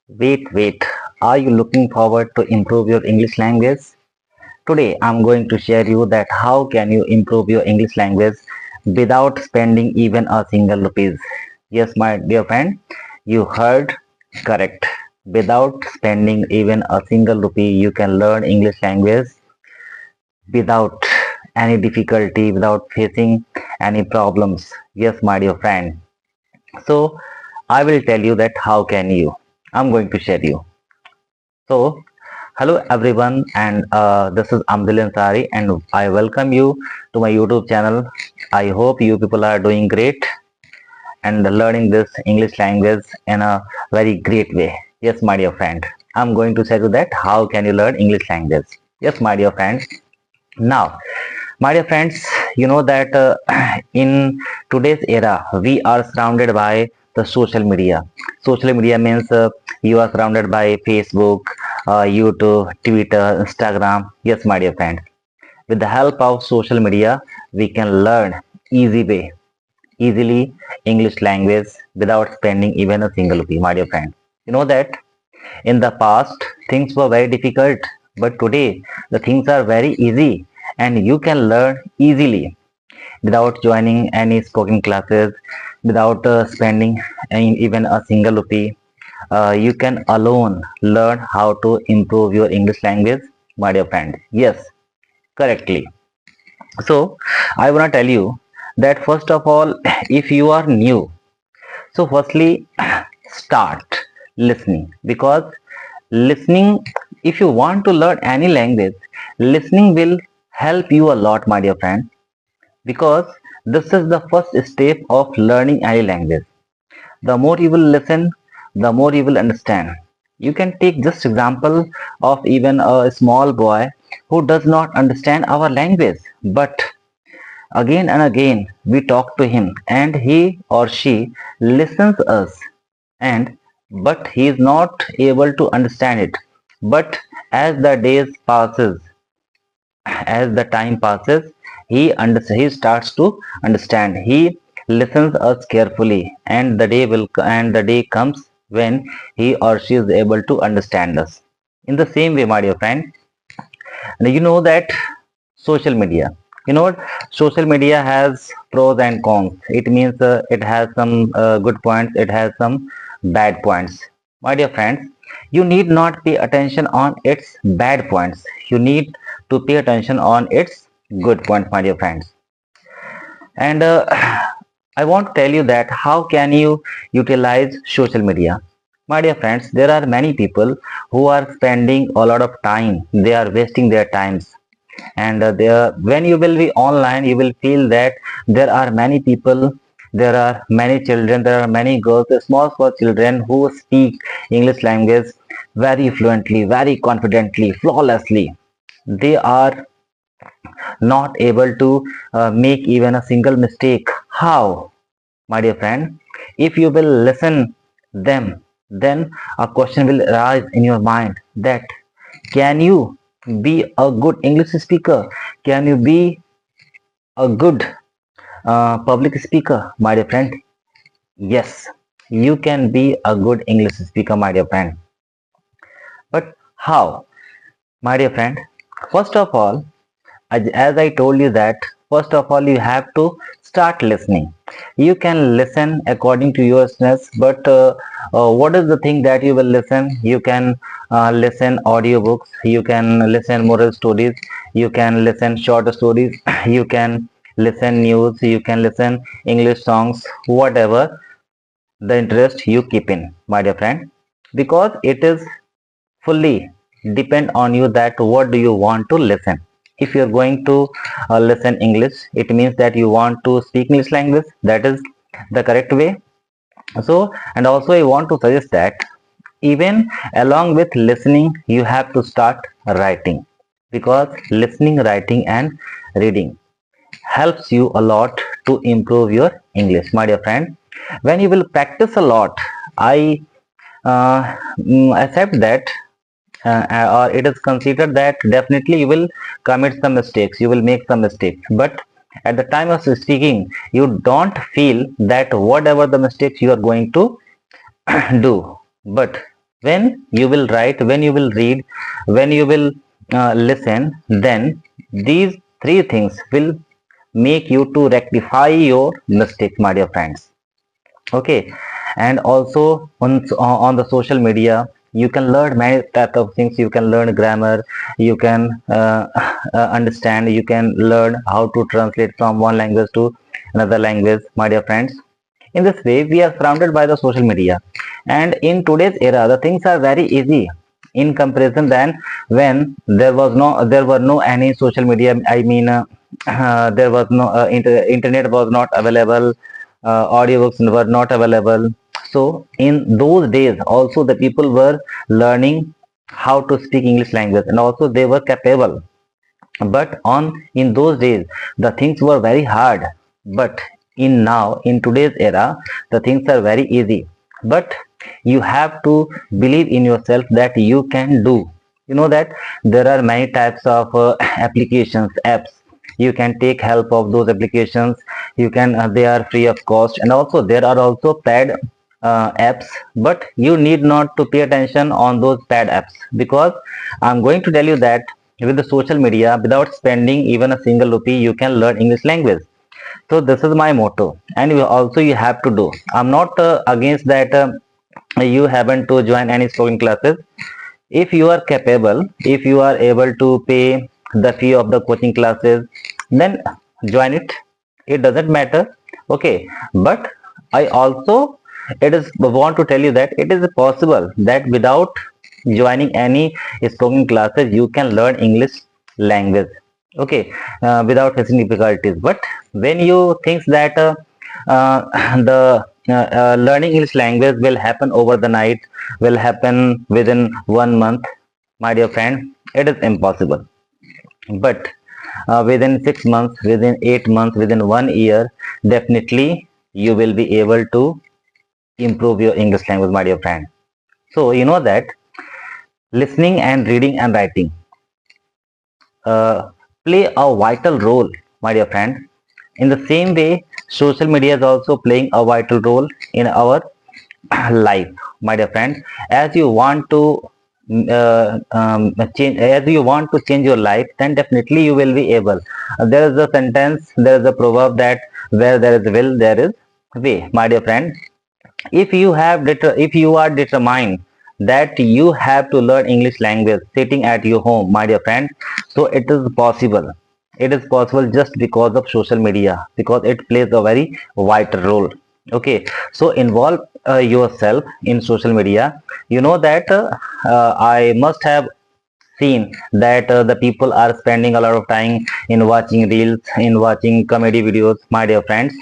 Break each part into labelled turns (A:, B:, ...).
A: Wait. Are you looking forward to improve your English language? Today I'm going to share you that how can you improve your English language without spending even a single rupees. Yes, my dear friend, you heard correct. Without spending even a single rupee, you can learn English language without any difficulty, without facing any problems. Yes, my dear friend. So I will tell you that how can you. I'm going to share you. So hello everyone, and this is Amdil Ansari, and I welcome you to my YouTube channel. I hope you people are doing great and learning this English language in a very great way. Yes, my dear friend, I'm going to tell you that how can you learn English language. Yes, my dear friend. Now, my dear friends, you know that in today's era, we are surrounded by the social media. Social media means you are surrounded by Facebook, YouTube, Twitter, Instagram. Yes, my dear friend. With the help of social media, we can learn easily English language without spending even a single rupee, my dear friend. You know that in the past, things were very difficult, but today the things are very easy and you can learn easily without joining any spoken classes, without spending even a single rupee. You can alone learn how to improve your English language, my dear friend. Yes, correctly. So, I want to tell you that first of all, if you are new, so firstly, start listening because listening, if you want to learn any language, listening will help you a lot, my dear friend, because this is the first step of learning any language. The more you will listen, the more you will understand. You can take just example of even a small boy who does not understand our language, but again and again we talk to him and he or she listens us, and but he is not able to understand it. But as the days passes, as the time passes, he starts to understand. He listens us carefully, and the day comes when he or she is able to understand us. In the same way, my dear friend, you know that social media. You know what? Social media has pros and cons. It means it has some good points, it has some bad points. My dear friends, you need not pay attention on its bad points. You need to pay attention on its good points, my dear friends. And I want to tell you that how can you utilize social media. My dear friends, there are many people who are spending a lot of time. They are wasting their times, and when you will be online you will feel that there are many people, there are many children, there are many girls, small children who speak English language very fluently, very confidently, flawlessly. They are not able to make even a single mistake. How, my dear friend? If you will listen them, then a question will arise in your mind that can you be a good English speaker? Can you be a good public speaker, my dear friend? Yes, you can be a good English speaker, my dear friend. But how, my dear friend? First of all, as I told you that first of all you have to start listening. You can listen according to your strengths, but what is the thing that you will listen? You can listen audiobooks, you can listen moral stories, you can listen short stories, you can listen news, you can listen English songs, whatever the interest you keep in, my dear friend, because it is fully depend on you that what do you want to listen. If you're going to listen English, it means that you want to speak English language, that is the correct way. So, and also I want to suggest that even along with listening you have to start writing, because listening, writing and reading helps you a lot to improve your English, my dear friend. When you will practice a lot, I accept that or it is considered that definitely you will commit some mistakes, you will make some mistakes, but at the time of speaking you don't feel that whatever the mistakes you are going to do. But When you will write, when you will read, when you will listen, then these three things will make you to rectify your mistakes, my dear friends. Okay, and also on the social media you can learn many type of things. You can learn grammar, you can understand, you can learn how to translate from one language to another language, my dear friends. In this way we are surrounded by the social media, and in today's era the things are very easy in comparison than when there were no any social media. I mean there was no internet was not available, audiobooks were not available. So in those days also the people were learning how to speak English language, and also they were capable. But on in those days the things were very hard. But in now, in today's era, the things are very easy. But you have to believe in yourself that you can do. You know that there are many types of applications, apps. You can take help of those applications. You can they are free of cost, and also there are also paid apps. But you need not to pay attention on those paid apps, because I'm going to tell you that with the social media, without spending even a single rupee, you can learn English language. So this is my motto, and you have to do. I'm not against that you haven't to join any spoken classes. If you are capable, if you are able to pay the fee of the coaching classes, then join it. It doesn't matter. Okay, but I also it is want to tell you that it is possible that without joining any spoken classes you can learn English language. Okay, without facing difficulties. But when you think that uh, the learning English language will happen over the night, will happen within 1 month, my dear friend, it is impossible. But within 6 months, within 8 months, within 1 year, definitely you will be able to improve your English language, my dear friend. So you know that listening and reading and writing uh, play a vital role, my dear friend. In the same way, social media is also playing a vital role in our life, my dear friend. As you want to change, as you want to change your life, then definitely you will be able. There is a sentence, there is a proverb that where there is will, there is way, my dear friend. If you are determined that you have to learn English language sitting at your home, my dear friend, so it is possible. It is possible just because of social media, because it plays a very vital role. Okay, so involve yourself in social media. You know that I must have seen that the people are spending a lot of time in watching reels, in watching comedy videos, my dear friends.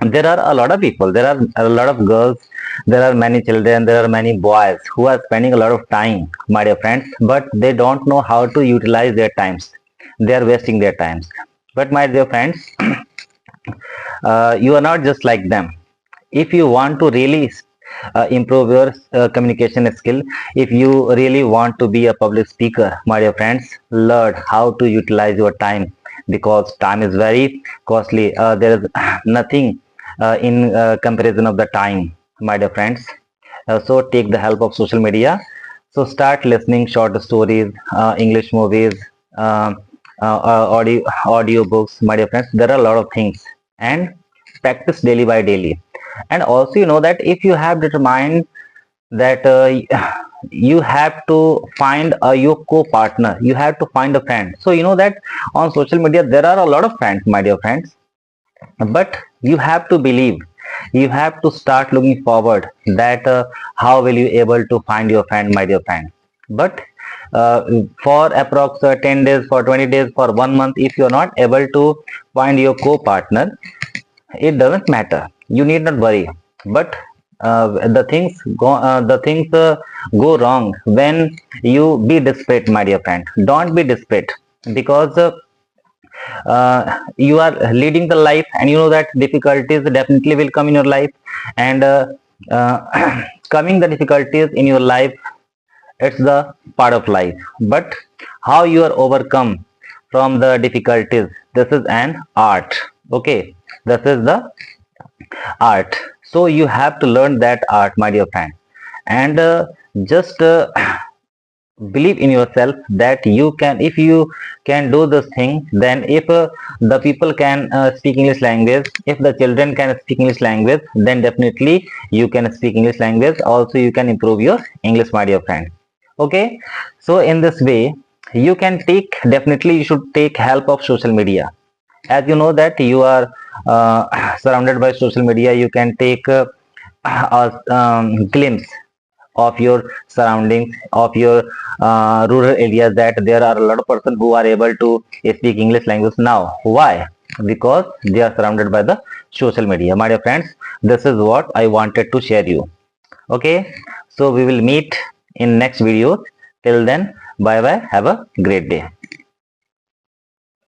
A: There are a lot of people, there are a lot of girls, there are many children, there are many boys who are spending a lot of time, my dear friends, but they don't know how to utilize their times. They are wasting their times. But my dear friends, you are not just like them. If you want to really improve your communication skill, if you really want to be a public speaker, my dear friends, learn how to utilize your time, because time is very costly. There is nothing in comparison of the time, my dear friends. So take the help of social media. So start listening short stories, English movies, uh, audio books, my dear friends. There are a lot of things, and practice daily by daily. And also you know that if you have determined that you have to find your co-partner, you have to find a friend. So you know that on social media there are a lot of friends, my dear friends, but you have to believe, you have to start looking forward that how will you able to find your friend, my dear friend. But for approx 10 days, for 20 days, for 1 month, if you are not able to find your co-partner, it doesn't matter, you need not worry. But the things go wrong when you be desperate, my dear friend. Don't be desperate, because you are leading the life, and you know that difficulties definitely will come in your life. And coming the difficulties in your life, it's the part of life. But how you are overcome from the difficulties, this is an art. Okay, this is the art. So you have to learn that art, my dear friend. and just believe in yourself that you can, if you can do this thing, then if the people can speak English language, if the children can speak English language, then definitely you can speak English language also. You can improve your English, my dear friend. Okay, so in this way you can take, definitely you should take help of social media. As you know that you are surrounded by social media, you can take a glimpse of your surroundings, of your rural areas, that there are a lot of persons who are able to speak English language now. Why? Because they are surrounded by the social media. My dear friends, this is what I wanted to share you. Okay, so we will meet in next video. Till then, bye bye, have a great day.